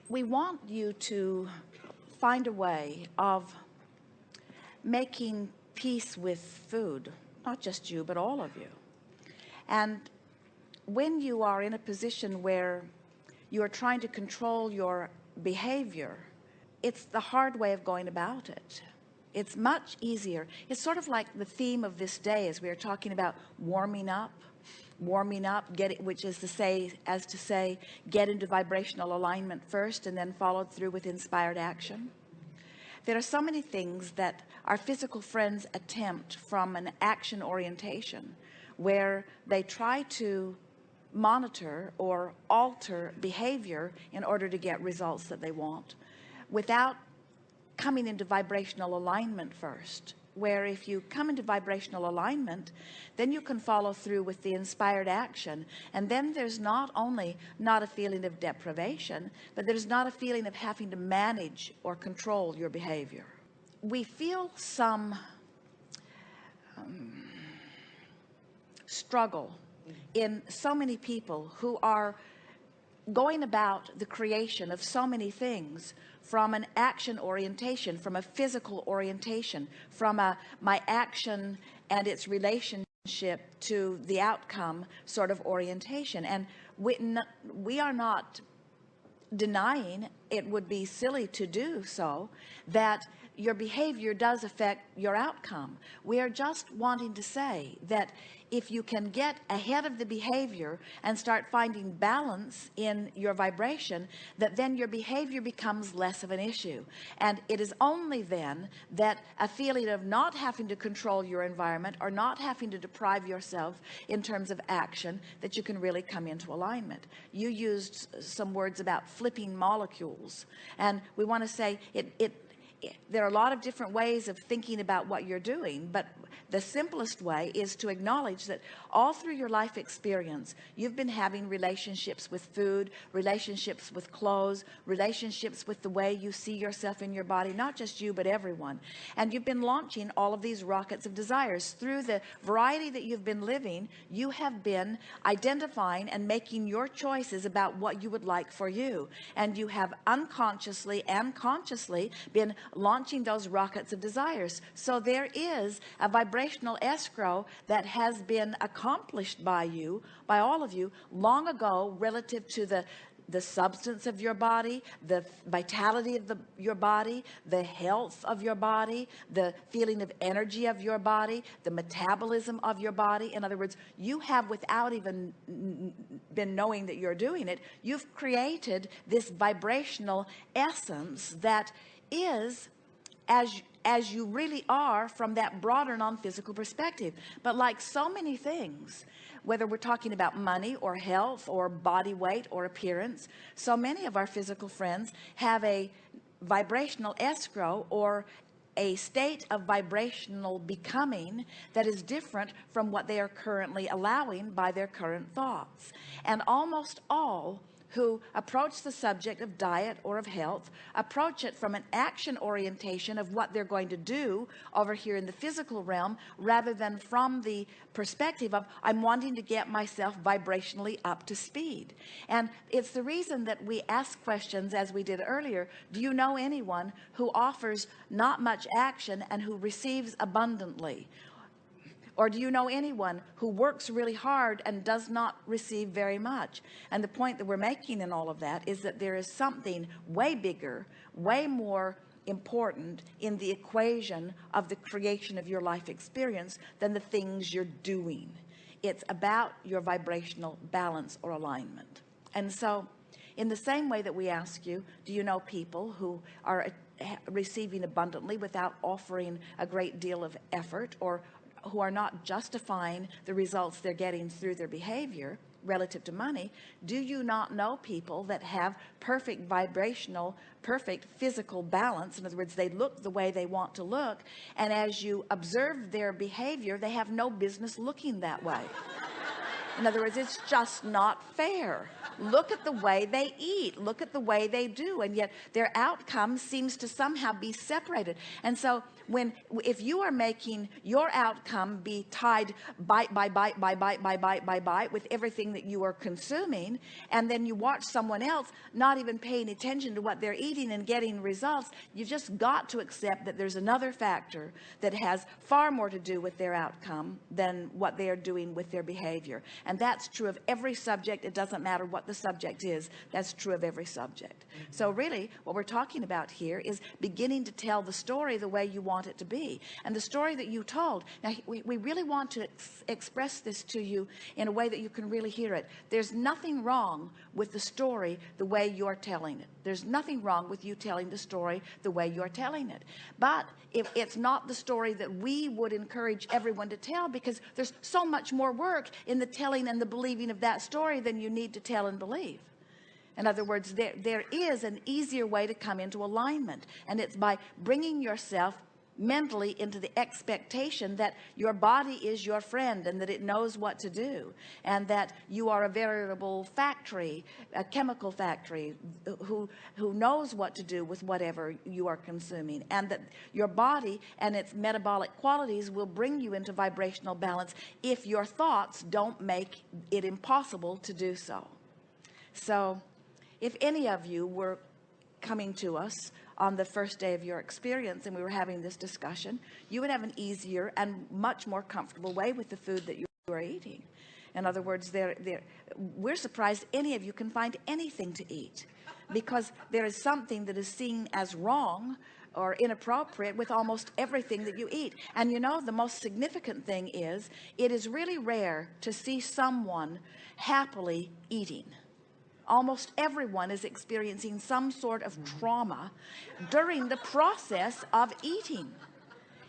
we want you to find a way of making peace with food, not just you, but all of you. And when you are in a position where you are trying to control your behavior, it's the hard way of going about it. It's much easier. It's sort of like the theme of this day as we are talking about warming up, which is to say, get into vibrational alignment first and then followed through with inspired action. There are so many things that our physical friends attempt from an action orientation where they try to monitor or alter behavior in order to get results that they want without coming into vibrational alignment first, where if you come into vibrational alignment, then you can follow through with the inspired action, and then there's not only not a feeling of deprivation, but there's not a feeling of having to manage or control your behavior. We feel some struggle in so many people who are going about the creation of so many things from an action orientation, from a physical orientation, from my action and its relationship to the outcome sort of orientation. And we are not denying, it would be silly to do so, that your behavior does affect your outcome. We are just wanting to say that if you can get ahead of the behavior and start finding balance in your vibration, that then your behavior becomes less of an issue. And it is only then that a feeling of not having to control your environment or not having to deprive yourself in terms of action that you can really come into alignment. You used some words about flipping molecules, and we want to say there are a lot of different ways of thinking about what you're doing, but the simplest way is to acknowledge that all through your life experience, you've been having relationships with food, relationships with clothes, relationships with the way you see yourself in your body, not just you, but everyone. And you've been launching all of these rockets of desires. Through the variety that you've been living, you have been identifying and making your choices about what you would like for you. And you have unconsciously and consciously been launching those rockets of desires. So there is a vibrational escrow that has been accomplished by you, by all of you, long ago, relative to the substance of your body, the vitality of your body, the health of your body, the feeling of energy of your body, the metabolism of your body. In other words, you have, without even been knowing that you're doing it, you've created this vibrational essence that is as you really are from that broader non-physical perspective. But like so many things, whether we're talking about money or health or body weight or appearance, so many of our physical friends have a vibrational escrow or a state of vibrational becoming that is different from what they are currently allowing by their current thoughts. And almost all who approach the subject of diet or of health approach it from an action orientation of what they're going to do over here in the physical realm, rather than from the perspective of, I'm wanting to get myself vibrationally up to speed. And it's the reason that we ask questions, as we did earlier. Do you know anyone who offers not much action and who receives abundantly? Or do you know anyone who works really hard and does not receive very much? And the point that we're making in all of that is that there is something way bigger, way more important in the equation of the creation of your life experience than the things you're doing. It's about your vibrational balance or alignment. And so, in the same way that we ask you, do you know people who are receiving abundantly without offering a great deal of effort, or who are not justifying the results they're getting through their behavior relative to money? Do you not know people that have perfect vibrational, perfect physical balance? In other words, they look the way they want to look, and as you observe their behavior, they have no business looking that way. In other words, it's just not fair. Look at the way they eat. Look at the way they do. And yet their outcome seems to somehow be separated. And so if you are making your outcome be tied bite by bite by bite by bite by bite with everything that you are consuming, and then you watch someone else not even paying attention to what they're eating and getting results, you've just got to accept that there's another factor that has far more to do with their outcome than what they are doing with their behavior. And that's true of every subject. It doesn't matter what the subject is. That's true of every subject. So really what we're talking about here is beginning to tell the story the way you want it to be. And the story that you told, now we really want to express this to you in a way that you can really hear it. There's nothing wrong with the story the way you're telling it. There's nothing wrong with you telling the story the way you're telling it. But if it's not the story that we would encourage everyone to tell, because there's so much more work in the telling and the believing of that story than you need to tell and believe. In other words, there is an easier way to come into alignment, and it's by bringing yourself mentally into the expectation that your body is your friend and that it knows what to do, and that you are a veritable factory, a chemical factory who knows what to do with whatever you are consuming, and that your body and its metabolic qualities will bring you into vibrational balance if your thoughts don't make it impossible to do so. So if any of you were coming to us on the first day of your experience and we were having this discussion, you would have an easier and much more comfortable way with the food that you are eating. In other words, we're surprised any of you can find anything to eat, because there is something that is seen as wrong or inappropriate with almost everything that you eat. And you know, the most significant thing is, it is really rare to see someone happily eating. Almost everyone is experiencing some sort of trauma during the process of eating.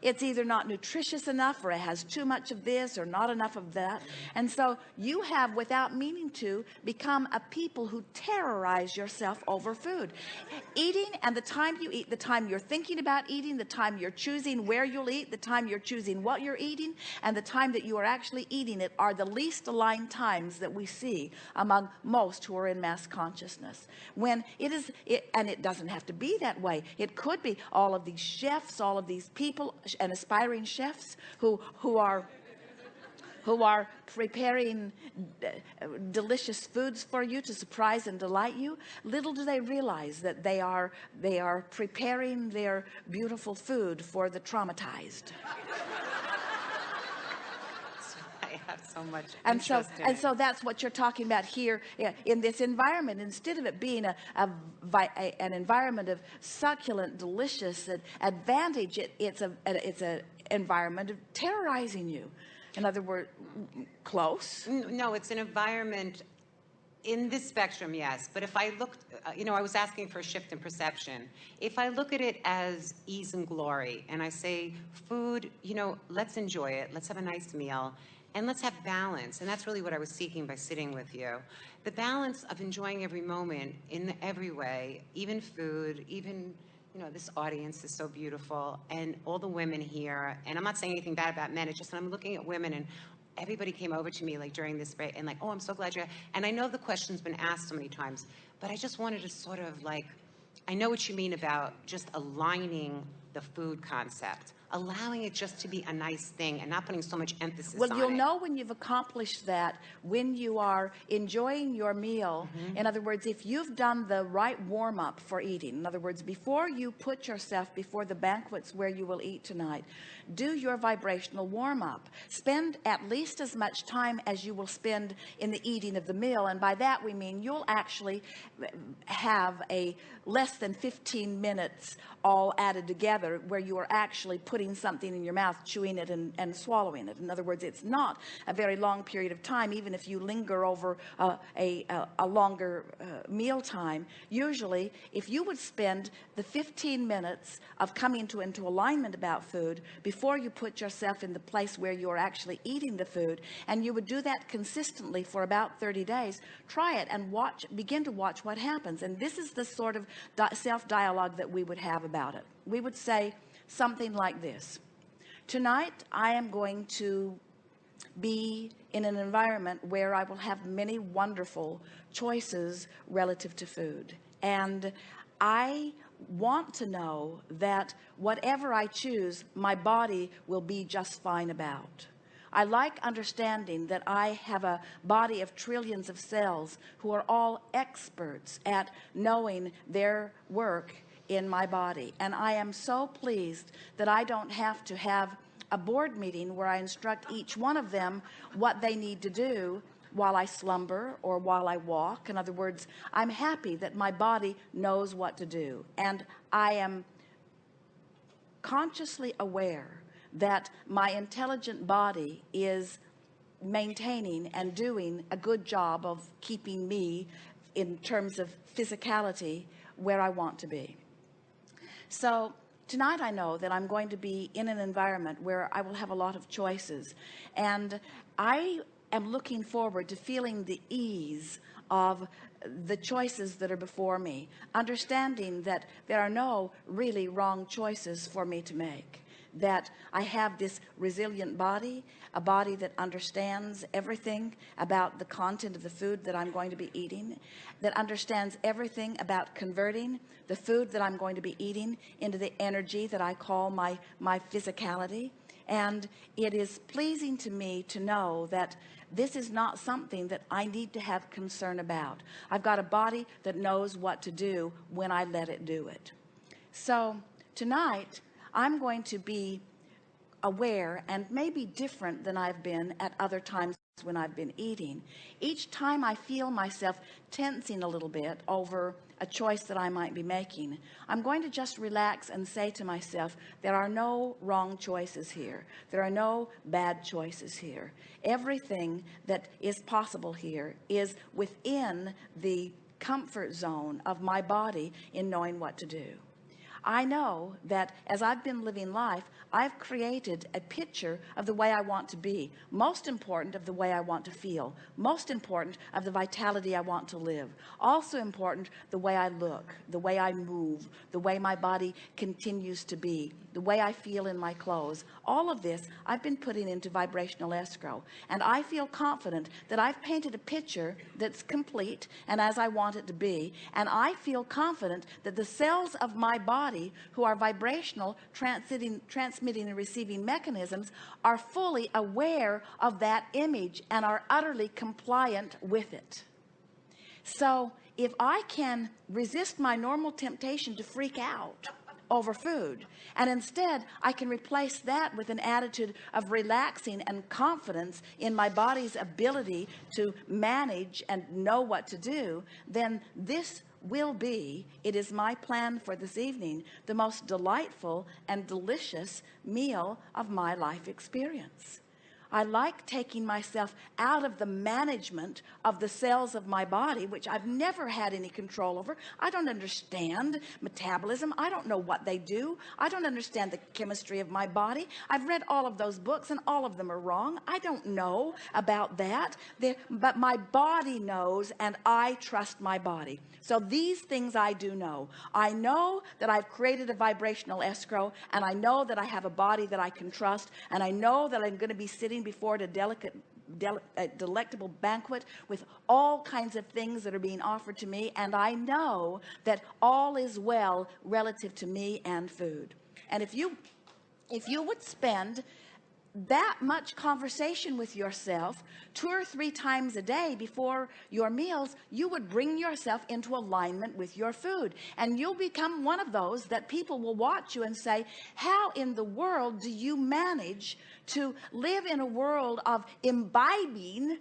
It's either not nutritious enough, or it has too much of this or not enough of that. And so you have, without meaning to, become a people who terrorize yourself over food. Eating, and the time you eat, the time you're thinking about eating, the time you're choosing where you'll eat, the time you're choosing what you're eating, and the time that you are actually eating it are the least aligned times that we see among most who are in mass consciousness. When and it doesn't have to be that way. It could be all of these chefs, all of these people and aspiring chefs who are preparing delicious foods for you to surprise and delight you. Little do they realize that they are preparing their beautiful food for the traumatized. I have so much And interest in and so that's what you're talking about here in this environment. Instead of it being an environment of succulent, delicious advantage, it's an environment of terrorizing you. In other words, close. No, it's an environment in this spectrum, yes. But if I looked, I was asking for a shift in perception. If I look at it as ease and glory, and I say food, let's enjoy it, let's have a nice meal, and let's have balance. And that's really what I was seeking by sitting with you. The balance of enjoying every moment in every way, even food, even, this audience is so beautiful, and all the women here. And I'm not saying anything bad about men, it's just that I'm looking at women, and everybody came over to me during this break and oh, I'm so glad you're, and I know the question's been asked so many times, but I just wanted to sort of I know what you mean about just aligning the food concept, allowing it just to be a nice thing and not putting so much emphasis on it. Well, you'll know when you've accomplished that when you are enjoying your meal. In other words, if you've done the right warm-up for eating, in other words, before you put yourself before the banquets where you will eat tonight, do your vibrational warm-up. Spend at least as much time as you will spend in the eating of the meal, and by that we mean you'll actually have a less than 15 minutes all added together where you are actually putting something in your mouth, chewing it and swallowing it. In other words, it's not a very long period of time, even if you linger over a longer meal time. Usually, if you would spend the 15 minutes of coming into alignment about food before you put yourself in the place where you're actually eating the food, and you would do that consistently for about 30 days, try it and begin to watch what happens. And this is the sort of self-dialogue that we would have about it. We would say something like this: tonight I am going to be in an environment where I will have many wonderful choices relative to food. And I want to know that whatever I choose, my body will be just fine about. I like understanding that I have a body of trillions of cells who are all experts at knowing their work in my body. And I am so pleased that I don't have to have a board meeting where I instruct each one of them what they need to do while I slumber or while I walk. In other words, I'm happy that my body knows what to do. And I am consciously aware that my intelligent body is maintaining and doing a good job of keeping me in terms of physicality where I want to be. So tonight I know that I'm going to be in an environment where I will have a lot of choices, and I am looking forward to feeling the ease of the choices that are before me, understanding that there are no really wrong choices for me to make, that I have this resilient body, a body that understands everything about the content of the food that I'm going to be eating, that understands everything about converting the food that I'm going to be eating into the energy that I call my physicality. And it is pleasing to me to know that this is not something that I need to have concern about. I've got a body that knows what to do when I let it do it. So tonight I'm going to be aware and maybe different than I've been at other times when I've been eating. Each time I feel myself tensing a little bit over a choice that I might be making, I'm going to just relax and say to myself, there are no wrong choices here. There are no bad choices here. Everything that is possible here is within the comfort zone of my body in knowing what to do. I know that as I've been living life, I've created a picture of the way I want to be, most important of the way I want to feel, most important of the vitality I want to live, also important the way I look, the way I move, the way my body continues to be, the way I feel in my clothes. All of this I've been putting into vibrational escrow, and I feel confident that I've painted a picture that's complete and as I want it to be, and I feel confident that the cells of my body who are vibrational, transmitting and receiving mechanisms are fully aware of that image and are utterly compliant with it. So if I can resist my normal temptation to freak out over food, and instead I can replace that with an attitude of relaxing and confidence in my body's ability to manage and know what to do, then this will be, it is my plan for this evening, the most delightful and delicious meal of my life experience. I like taking myself out of the management of the cells of my body, which I've never had any control over. I don't understand metabolism. I don't know what they do. I don't understand the chemistry of my body. I've read all of those books and all of them are wrong. I don't know about that. But my body knows, and I trust my body. So these things I do know. I know that I've created a vibrational escrow, and I know that I have a body that I can trust, and I know that I'm going to be sitting before a delectable banquet with all kinds of things that are being offered to me, and I know that all is well relative to me and food. And if you would spend that much conversation with yourself 2 or 3 times a day before your meals, you would bring yourself into alignment with your food, and you'll become one of those that people will watch you and say, how in the world do you manage to live in a world of imbibing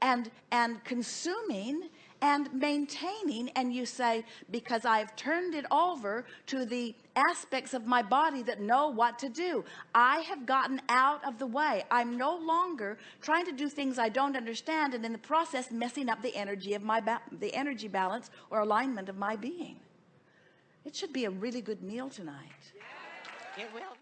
and consuming and maintaining? And you say, because I've turned it over to the aspects of my body that know what to do. I have gotten out of the way. I'm no longer trying to do things I don't understand, and in the process messing up the energy of the energy balance or alignment of my being. It should be a really good meal tonight. It will.